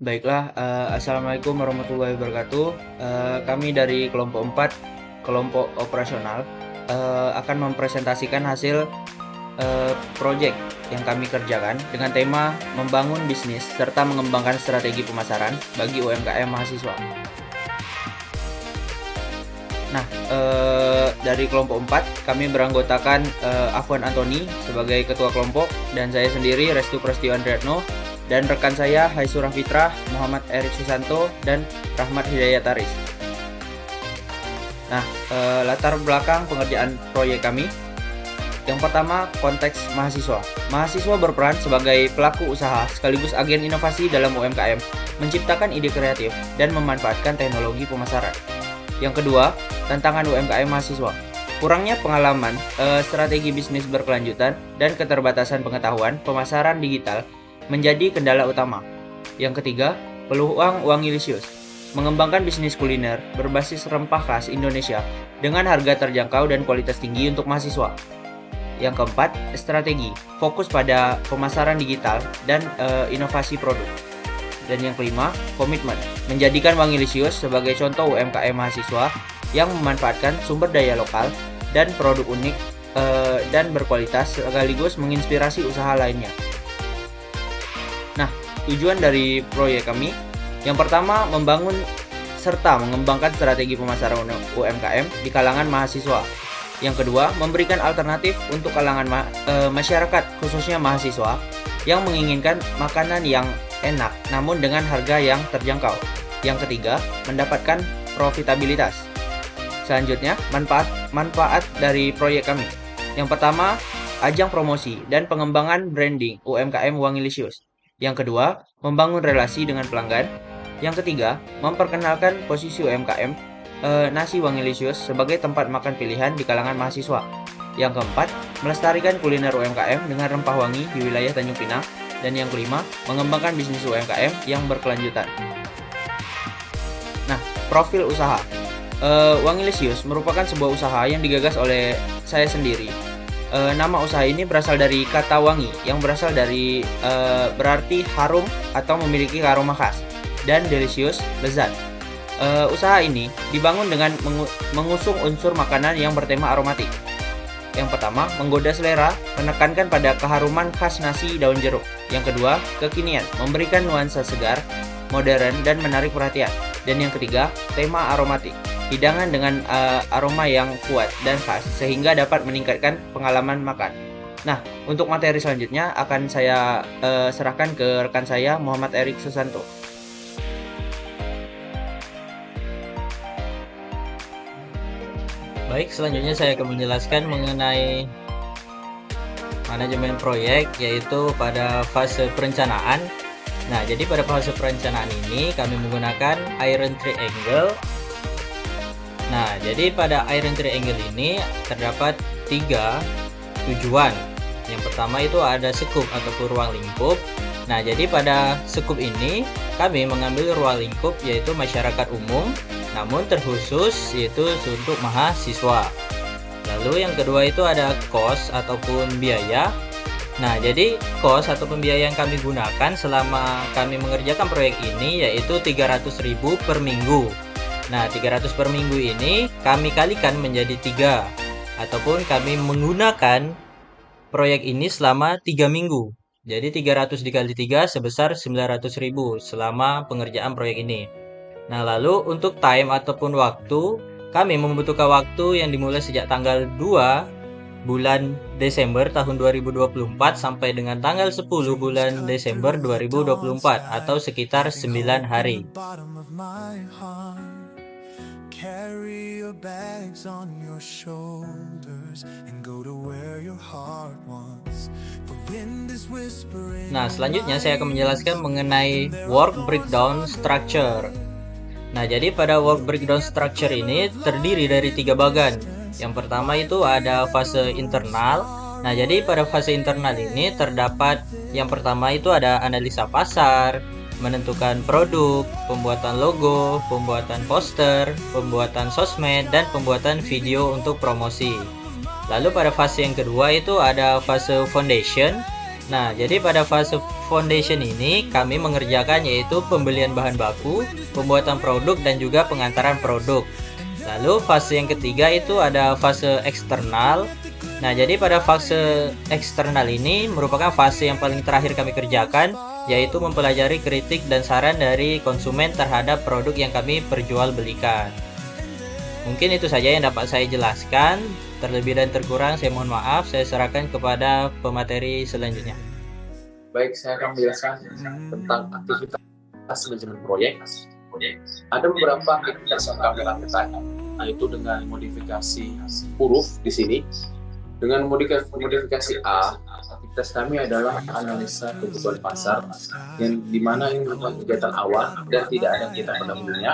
Baiklah, assalamualaikum warahmatullahi wabarakatuh. Kami dari kelompok 4, kelompok operasional, akan mempresentasikan hasil proyek yang kami kerjakan dengan tema membangun bisnis serta mengembangkan strategi pemasaran bagi UMKM mahasiswa. Nah, dari kelompok 4, kami beranggotakan Afwan Antoni sebagai ketua kelompok dan saya sendiri Restu Prasetyo Andriatno dan rekan saya Haisurah Fitrah, Muhammad Erik Susanto, dan Rahmat Hidayat Aris. Nah, latar belakang pengerjaan proyek kami. Yang pertama, konteks mahasiswa. Mahasiswa berperan sebagai pelaku usaha sekaligus agen inovasi dalam UMKM, menciptakan ide kreatif, dan memanfaatkan teknologi pemasaran. Yang kedua, tantangan UMKM mahasiswa. Kurangnya pengalaman, strategi bisnis berkelanjutan, dan keterbatasan pengetahuan pemasaran digital menjadi kendala utama. Yang ketiga, peluang Wangilisius. Mengembangkan bisnis kuliner berbasis rempah khas Indonesia dengan harga terjangkau dan kualitas tinggi untuk mahasiswa. Yang keempat, strategi. Fokus pada pemasaran digital dan inovasi produk. Dan yang kelima, komitmen. Menjadikan Wangilisius sebagai contoh UMKM mahasiswa yang memanfaatkan sumber daya lokal dan produk unik dan berkualitas sekaligus menginspirasi usaha lainnya. Nah, tujuan dari proyek kami, yang pertama membangun serta mengembangkan strategi pemasaran UMKM di kalangan mahasiswa. Yang kedua, memberikan alternatif untuk kalangan masyarakat, khususnya mahasiswa, yang menginginkan makanan yang enak namun dengan harga yang terjangkau. Yang ketiga, mendapatkan profitabilitas. Selanjutnya, manfaat dari proyek kami. Yang pertama, ajang promosi dan pengembangan branding UMKM Wangilisius. Yang kedua, membangun relasi dengan pelanggan. Yang ketiga, memperkenalkan posisi UMKM Nasi Wangilisius sebagai tempat makan pilihan di kalangan mahasiswa. Yang keempat, melestarikan kuliner UMKM dengan rempah wangi di wilayah Tanjung Pinang. Dan yang kelima, mengembangkan bisnis UMKM yang berkelanjutan. Nah, profil usaha. Wangilisius merupakan sebuah usaha yang digagas oleh saya sendiri. Nama usaha ini berasal dari kata wangi yang berasal dari berarti harum atau memiliki aroma khas dan delicious, lezat. Usaha ini dibangun dengan mengusung unsur makanan yang bertema aromatik. Yang pertama, menggoda selera, menekankan pada keharuman khas nasi daun jeruk. Yang kedua, kekinian, memberikan nuansa segar, modern, dan menarik perhatian. Dan yang ketiga, tema aromatik, hidangan dengan aroma yang kuat dan khas sehingga dapat meningkatkan pengalaman makan. Nah, untuk materi selanjutnya akan saya serahkan ke rekan saya Muhammad Erik Susanto. Baik, selanjutnya saya akan menjelaskan mengenai manajemen proyek, yaitu pada fase perencanaan. Nah, jadi pada fase perencanaan ini kami menggunakan Iron Triangle. Nah, jadi pada Iron Triangle ini terdapat 3 tujuan. Yang pertama itu ada sekup ataupun ruang lingkup. Nah, jadi pada sekup ini kami mengambil ruang lingkup yaitu masyarakat umum, namun terkhusus yaitu untuk mahasiswa. Lalu yang kedua itu ada cost ataupun biaya. Nah, jadi cost ataupun biaya yang kami gunakan selama kami mengerjakan proyek ini yaitu 300.000 per minggu. Nah, 300 per minggu ini kami kalikan menjadi 3 ataupun kami menggunakan proyek ini selama 3 minggu. Jadi 300 dikali 3 sebesar 900.000 selama pengerjaan proyek ini. Nah, lalu untuk time ataupun waktu, kami membutuhkan waktu yang dimulai sejak tanggal 2 bulan Desember tahun 2024 sampai dengan tanggal 10 bulan Desember 2024 atau sekitar 9 hari. Carry your bags on your shoulders and go to where your heart wants. The wind is whispering. Nah, selanjutnya saya akan menjelaskan mengenai work breakdown structure. Nah, jadi pada work breakdown structure ini terdiri dari 3 bagian. Yang pertama itu ada fase internal. Nah, jadi pada fase internal ini terdapat yang pertama itu ada analisa pasar, menentukan produk, pembuatan logo, pembuatan poster, pembuatan sosmed, dan pembuatan video untuk promosi. Lalu pada fase yang kedua itu ada fase foundation. Nah, jadi pada fase foundation ini kami mengerjakan yaitu pembelian bahan baku, pembuatan produk dan juga pengantaran produk. Lalu fase yang ketiga itu ada fase eksternal. Nah, jadi pada fase eksternal ini merupakan fase yang paling terakhir kami kerjakan, yaitu mempelajari kritik dan saran dari konsumen terhadap produk yang kami perjualbelikan. Mungkin itu saja yang dapat saya jelaskan. Terlebih dan terkurang saya mohon maaf. Saya serahkan kepada pemateri selanjutnya. Baik, saya akan menjelaskan tentang aktivitas manajemen proyek. Ada beberapa aktivitas yang kami lakukan, yaitu dengan modifikasi huruf di sini. Dengan modifikasi A, aktivitas kami adalah analisa kebutuhan pasar, yang dimana ini merupakan kegiatan awal dan tidak ada kegiatan pendahulunya,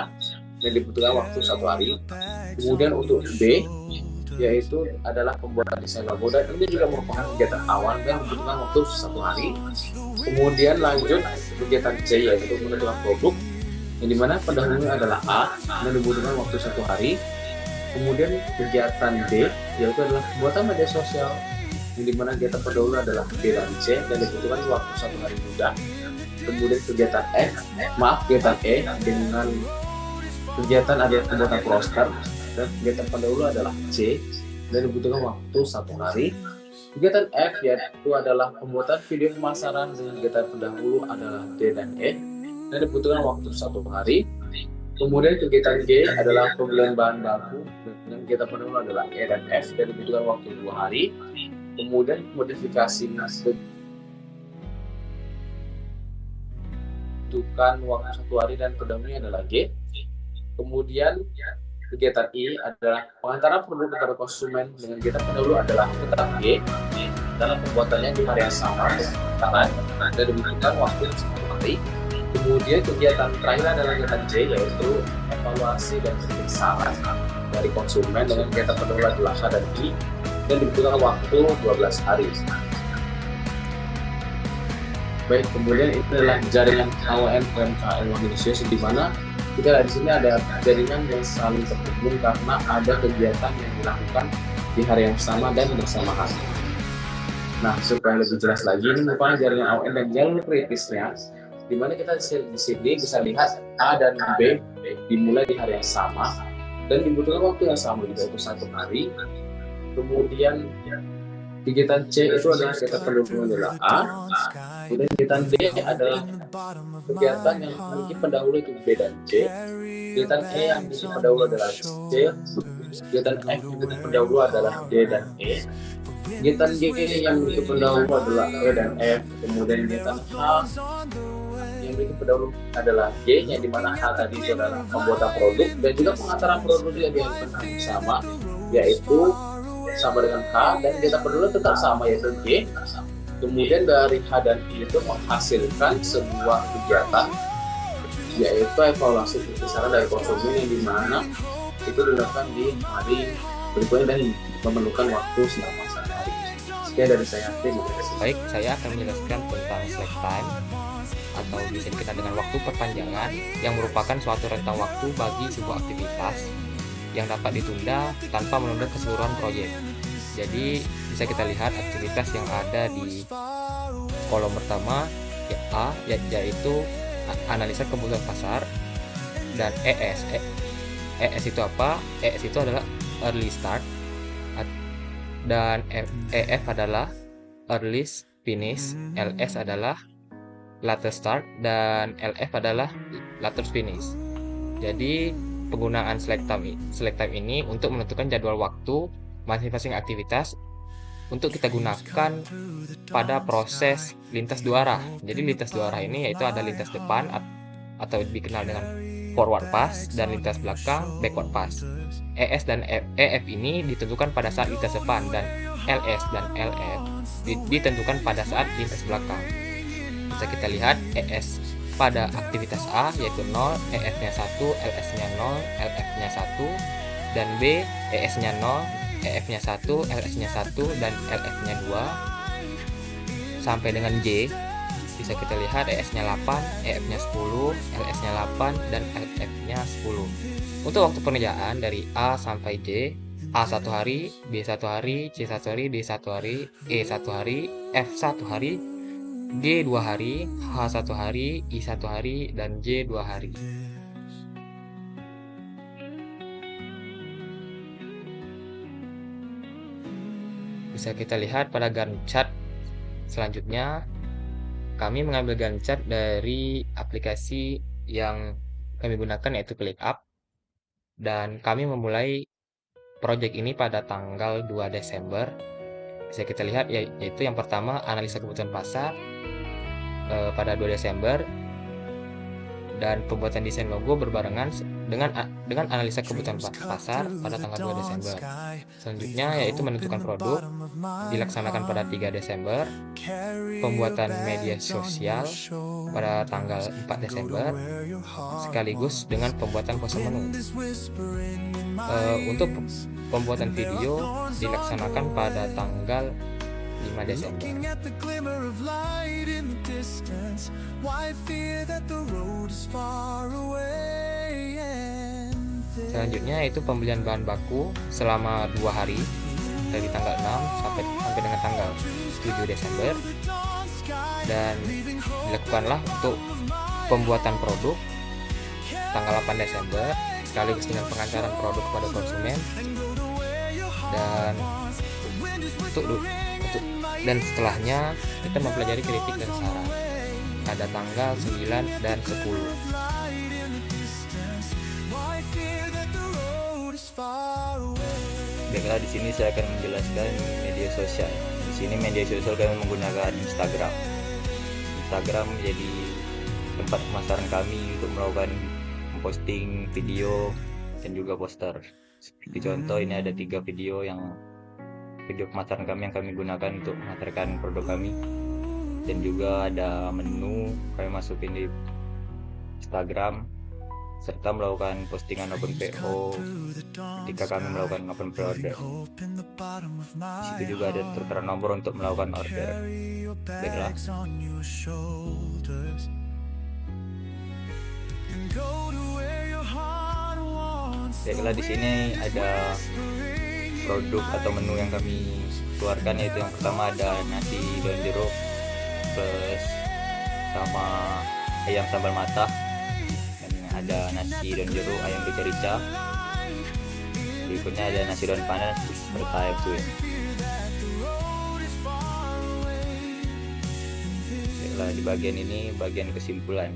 yang dibutuhkan waktu 1 hari. Kemudian untuk B, yaitu adalah pembuatan desain logo, dan ini juga merupakan kegiatan awal dan membutuhkan waktu 1 hari. Kemudian lanjut kegiatan C, yaitu menentukan produk, yang dimana pendahulunya adalah A dan dibutuhkan waktu 1 hari. Kemudian kegiatan D, yaitu adalah pembuatan media sosial, yang dimana kegiatan pendahulu adalah B dan C dan dibutuhkan waktu 1 hari juga. Kemudian kegiatan kegiatan E dengan kegiatan adalah pembuatan poster, dan kegiatan pendahulu adalah C dan dibutuhkan waktu 1 hari. Kegiatan F yaitu adalah pembuatan video pemasaran dengan kegiatan pendahulu adalah D dan E dan dibutuhkan waktu 1 hari. Kemudian kegiatan G adalah pembelian bahan baku dengan kegiatan pendahulu adalah E dan F dan dibutuhkan waktu 2 hari. Kemudian modifikasi dibutuhkan waktu 1 hari dan pendahulunya adalah G. Kemudian kegiatan I adalah pengantaran produk kepada konsumen dengan kegiatan pendahulu adalah tetap G dalam pembuatannya di hari yang sama dan dibutuhkan waktu 1 hari. Kemudian kegiatan terakhir adalah kegiatan J, yaitu evaluasi dan kritik saran dari konsumen dengan kegiatan pendahulu adalah H dan I dan dibutuhkan waktu 12 hari. Baik, kemudian itu adalah jaringan AON UMKM Indonesia, di mana kita di sini ada jaringan yang saling terhubung karena ada kegiatan yang dilakukan di hari yang sama dan bersamaan. Nah, supaya lebih jelas lagi, ini merupakan jaringan AON dan jalur kritisnya, di mana kita di sini bisa lihat A dan B dimulai di hari yang sama dan dibutuhkan waktu yang sama juga, yaitu 1 hari. Kemudian kegiatan C itu adalah kegiatan pendahulu adalah A, kemudian kegiatan D adalah kegiatan yang memiliki pendahulu itu B dan C, kegiatan E yang memiliki pendahulu adalah C, kegiatan F yang memiliki pendahulu adalah D dan E, kegiatan G yang memiliki pendahulu adalah E dan F, kemudian kegiatan H yang memiliki pendahulu adalah G, yang dimana H tadi itu adalah pembuatan produk dan juga pengantaran produk yang sama, yaitu sama dengan H, dan kita pendahulu tetap sama yaitu G. Kemudian dari H dan I itu menghasilkan sebuah kegiatan, yaitu evaluasi kisaran dari konsumen, yang dimana itu dilakukan di hari berikutnya dan memerlukan waktu selama 1 hari. Sekian dari saya. Terima kasih. Baik, saya akan menjelaskan tentang slack time atau bisa dikenal dengan waktu perpanjangan, yang merupakan suatu rentang waktu bagi sebuah aktivitas yang dapat ditunda tanpa menunda keseluruhan proyek. Jadi bisa kita lihat aktivitas yang ada di kolom pertama ya A, yaitu analisa kebutuhan pasar, dan ES. ES itu apa? ES itu adalah early start, dan EF adalah early finish, LS adalah later start, dan LF adalah later finish. Jadi penggunaan slack time ini untuk menentukan jadwal waktu masing-masing aktivitas untuk kita gunakan pada proses lintas dua arah. Jadi lintas dua arah ini yaitu ada lintas depan atau dikenal dengan forward pass dan lintas belakang backward pass. ES dan EF ini ditentukan pada saat lintas depan, dan LS dan LF ditentukan pada saat lintas belakang. Bisa kita lihat ES pada aktivitas A yaitu 0, EF-nya 1, LS-nya 0, LF-nya 1, dan B, ES-nya 0, EF-nya 1, LS-nya 1, dan LF-nya 2. Sampai dengan J, bisa kita lihat ES-nya 8, EF-nya 10, LS-nya 8, dan LF-nya 10. Untuk waktu pengerjaan dari A sampai J, A 1 hari, B 1 hari, C 1 hari, D 1 hari, E 1 hari, F 1 hari, G 2 hari, H 1 hari, I 1 hari, dan J 2 hari. Bisa kita lihat pada Gantt chart selanjutnya. Kami mengambil Gantt chart dari aplikasi yang kami gunakan yaitu ClickUp, dan kami memulai project ini pada tanggal 2 Desember. Bisa kita lihat yaitu yang pertama analisa kebutuhan pasar pada 2 Desember, dan pembuatan desain logo berbarengan dengan analisa kebutuhan pasar pada tanggal 2 Desember. Selanjutnya yaitu menentukan produk dilaksanakan pada 3 Desember, pembuatan media sosial pada tanggal 4 Desember, sekaligus dengan pembuatan pose menu. Untuk pembuatan video dilaksanakan pada tanggal 5 Desember. Selanjutnya yaitu pembelian bahan baku selama 2 hari dari tanggal 6 sampai dengan tanggal 7 Desember, dan dilakukanlah untuk pembuatan produk tanggal 8 Desember sekaligus dengan pengantaran produk kepada konsumen, dan setelahnya kita mempelajari kritik dan saran pada tanggal 9 dan 10. Baiklah, di sini saya akan menjelaskan media sosial. Di sini media sosial kami menggunakan Instagram. Instagram menjadi tempat pemasaran kami untuk melakukan posting video dan juga poster. Seperti contoh, ini ada 3 video pemasaran kami yang kami gunakan untuk memasarkan produk kami, dan juga ada menu kami masukin di Instagram, serta melakukan postingan open PO ketika kami melakukan open pre-order. Di situ juga ada tertera nomor untuk melakukan order. Baiklah. Baiklah, di sini ada produk atau menu yang kami keluarkan, yaitu yang pertama ada nasi daun jeruk plus sama ayam sambal matah, dan ada nasi daun jeruk ayam rica-rica. Berikutnya ada nasi daun panas serta ayam suwir. Baiklah, di bagian ini bagian kesimpulan.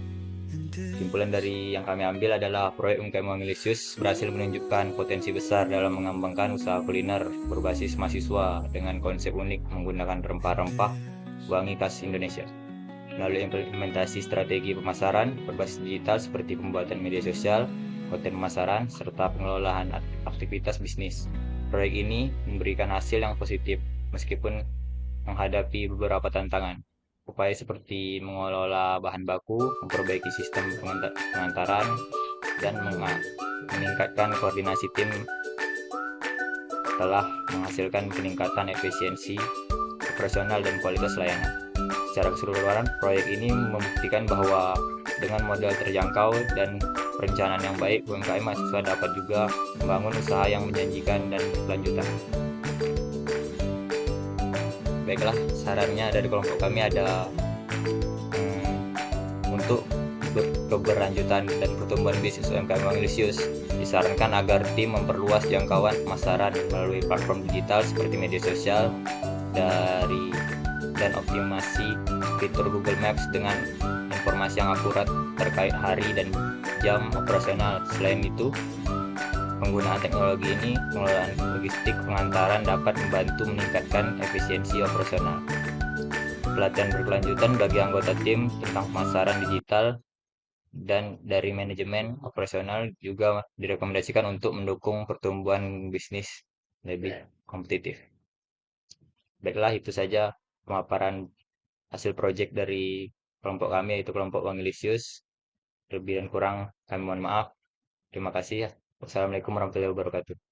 Kesimpulan dari yang kami ambil adalah proyek UMKM Wangi berhasil menunjukkan potensi besar dalam mengembangkan usaha kuliner berbasis mahasiswa dengan konsep unik menggunakan rempah-rempah wangi khas Indonesia. Melalui implementasi strategi pemasaran berbasis digital seperti pembuatan media sosial, konten pemasaran, serta pengelolaan aktivitas bisnis, proyek ini memberikan hasil yang positif meskipun menghadapi beberapa tantangan. Upaya seperti mengelola bahan baku, memperbaiki sistem pengantaran, dan meningkatkan koordinasi tim telah menghasilkan peningkatan efisiensi operasional dan kualitas layanan. Secara keseluruhan, proyek ini membuktikan bahwa dengan modal terjangkau dan perencanaan yang baik, UMKM mahasiswa dapat juga membangun usaha yang menjanjikan dan berkelanjutan. Baiklah, sarannya dari kelompok kami ada untuk keberlanjutan dan pertumbuhan bisnis UMKM Wangi disarankan agar tim memperluas jangkauan pemasaran melalui platform digital seperti media sosial dan optimasi fitur Google Maps dengan informasi yang akurat terkait hari dan jam operasional. Selain itu, penggunaan teknologi ini, pengelolaan logistik pengantaran dapat membantu meningkatkan efisiensi operasional. Pelatihan berkelanjutan bagi anggota tim tentang pemasaran digital dan dari manajemen operasional juga direkomendasikan untuk mendukung pertumbuhan bisnis lebih kompetitif. Baiklah, itu saja pemaparan hasil proyek dari kelompok kami, yaitu kelompok Wangilisius. Lebih dan kurang kami mohon maaf. Terima kasih. Wassalamualaikum warahmatullahi wabarakatuh.